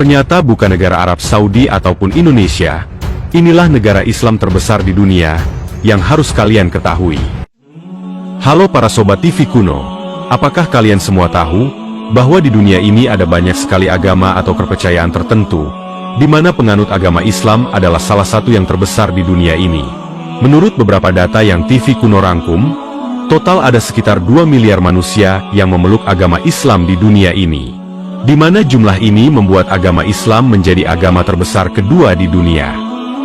Ternyata bukan negara Arab Saudi ataupun Indonesia. Inilah negara Islam terbesar di dunia, yang harus kalian ketahui. Halo para Sobat TV Kuno, apakah kalian semua tahu, bahwa di dunia ini ada banyak sekali agama atau kepercayaan tertentu, di mana penganut agama Islam adalah salah satu yang terbesar di dunia ini. Menurut beberapa data yang TV Kuno rangkum, total ada sekitar 2 miliar manusia yang memeluk agama Islam di dunia ini. Di mana jumlah ini membuat agama Islam menjadi agama terbesar kedua di dunia.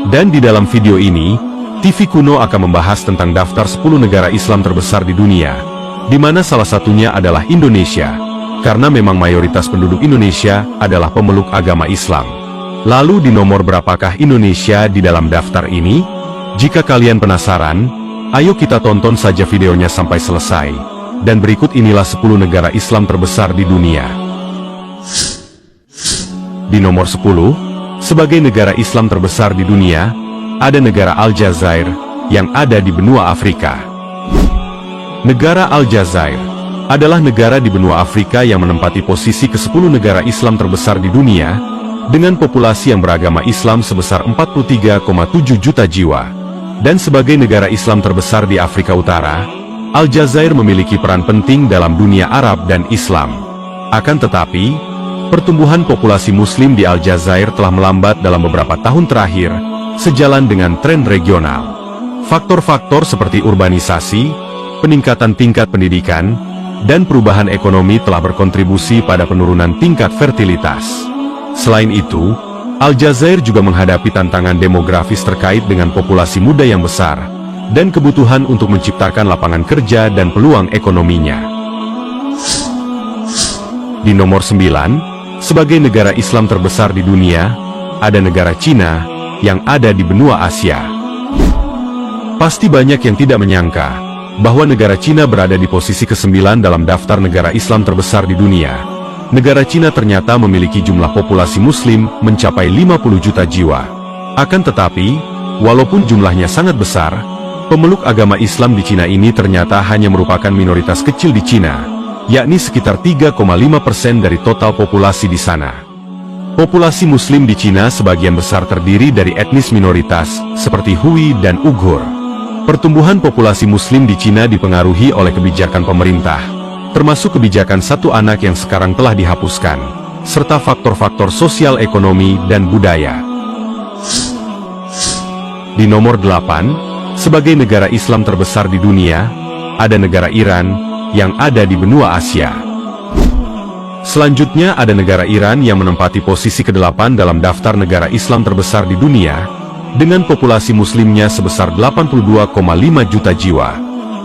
Dan di dalam video ini, TV Kuno akan membahas tentang daftar 10 negara Islam terbesar di dunia, di mana salah satunya adalah Indonesia, karena memang mayoritas penduduk Indonesia adalah pemeluk agama Islam. Lalu di nomor berapakah Indonesia di dalam daftar ini? Jika kalian penasaran, ayo kita tonton saja videonya sampai selesai. Dan berikut inilah 10 negara Islam terbesar di dunia. Di nomor 10, sebagai negara Islam terbesar di dunia, ada negara Aljazair, yang ada di benua Afrika. Negara Aljazair adalah negara di benua Afrika yang menempati posisi ke-10 negara Islam terbesar di dunia, dengan populasi yang beragama Islam sebesar 43,7 juta jiwa. Dan sebagai negara Islam terbesar di Afrika Utara, Aljazair memiliki peran penting dalam dunia Arab dan Islam. Akan tetapi, pertumbuhan populasi Muslim di Aljazair telah melambat dalam beberapa tahun terakhir, sejalan dengan tren regional. Faktor-faktor seperti urbanisasi, peningkatan tingkat pendidikan, dan perubahan ekonomi telah berkontribusi pada penurunan tingkat fertilitas. Selain itu, Aljazair juga menghadapi tantangan demografis terkait dengan populasi muda yang besar, dan kebutuhan untuk menciptakan lapangan kerja dan peluang ekonominya. Di nomor 9, sebagai negara Islam terbesar di dunia, ada negara Cina, yang ada di benua Asia. Pasti banyak yang tidak menyangka, bahwa negara Cina berada di posisi ke-9 dalam daftar negara Islam terbesar di dunia. Negara Cina ternyata memiliki jumlah populasi Muslim mencapai 50 juta jiwa. Akan tetapi, walaupun jumlahnya sangat besar, pemeluk agama Islam di Cina ini ternyata hanya merupakan minoritas kecil di Cina, yakni sekitar 3,5% dari total populasi di sana. Populasi Muslim di Cina sebagian besar terdiri dari etnis minoritas, seperti Hui dan Uighur. Pertumbuhan populasi Muslim di Cina dipengaruhi oleh kebijakan pemerintah, termasuk kebijakan satu anak yang sekarang telah dihapuskan, serta faktor-faktor sosial ekonomi dan budaya. Di nomor 8, sebagai negara Islam terbesar di dunia, ada negara Iran, yang ada di benua Asia. Selanjutnya ada negara Iran yang menempati posisi ke-8 dalam daftar negara Islam terbesar di dunia, dengan populasi Muslimnya sebesar 82,5 juta jiwa.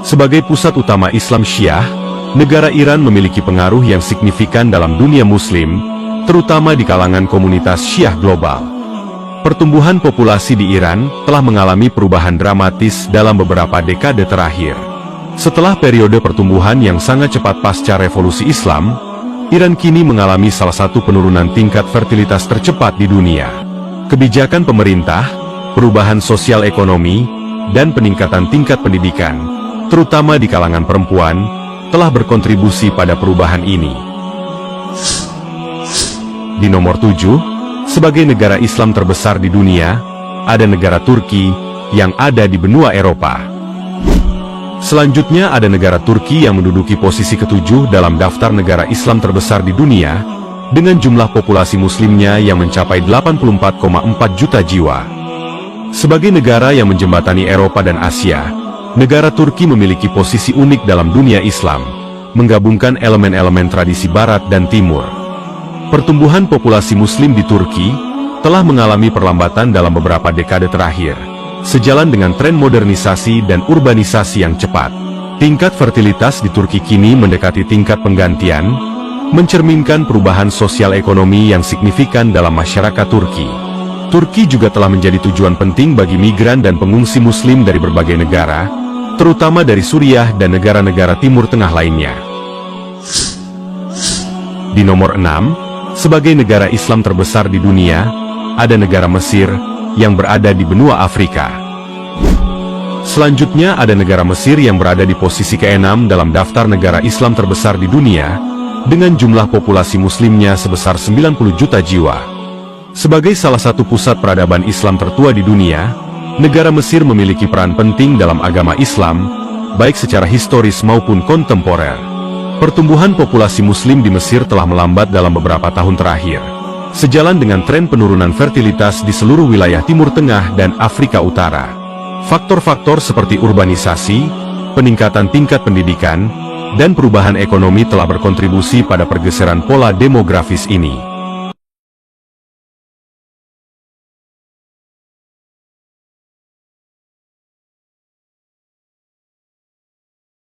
Sebagai pusat utama Islam Syiah, negara Iran memiliki pengaruh yang signifikan dalam dunia Muslim, terutama di kalangan komunitas Syiah global. Pertumbuhan populasi di Iran telah mengalami perubahan dramatis dalam beberapa dekade terakhir. Setelah periode pertumbuhan yang sangat cepat pasca revolusi Islam, Iran kini mengalami salah satu penurunan tingkat fertilitas tercepat di dunia. Kebijakan pemerintah, perubahan sosial ekonomi, dan peningkatan tingkat pendidikan, terutama di kalangan perempuan, telah berkontribusi pada perubahan ini. Di nomor 7, sebagai negara Islam terbesar di dunia, ada negara Turki, yang ada di benua Eropa. Selanjutnya ada negara Turki yang menduduki posisi ke-7 dalam daftar negara Islam terbesar di dunia, dengan jumlah populasi Muslimnya yang mencapai 84,4 juta jiwa. Sebagai negara yang menjembatani Eropa dan Asia, negara Turki memiliki posisi unik dalam dunia Islam, menggabungkan elemen-elemen tradisi Barat dan Timur. Pertumbuhan populasi Muslim di Turki telah mengalami perlambatan dalam beberapa dekade terakhir, sejalan dengan tren modernisasi dan urbanisasi yang cepat. Tingkat fertilitas di Turki kini mendekati tingkat penggantian, mencerminkan perubahan sosial ekonomi yang signifikan dalam masyarakat Turki. Turki juga telah menjadi tujuan penting bagi migran dan pengungsi Muslim dari berbagai negara, terutama dari Suriah dan negara-negara Timur Tengah lainnya. Di nomor 6, sebagai negara Islam terbesar di dunia, ada negara Mesir, yang berada di benua Afrika. Selanjutnya ada negara Mesir yang berada di posisi ke-6 dalam daftar negara Islam terbesar di dunia, dengan jumlah populasi Muslimnya sebesar 90 juta jiwa. Sebagai salah satu pusat peradaban Islam tertua di dunia, negara Mesir memiliki peran penting dalam agama Islam, baik secara historis maupun kontemporer. Pertumbuhan populasi Muslim di Mesir telah melambat dalam beberapa tahun terakhir, sejalan dengan tren penurunan fertilitas di seluruh wilayah Timur Tengah dan Afrika Utara. Faktor-faktor seperti urbanisasi, peningkatan tingkat pendidikan, dan perubahan ekonomi telah berkontribusi pada pergeseran pola demografis ini.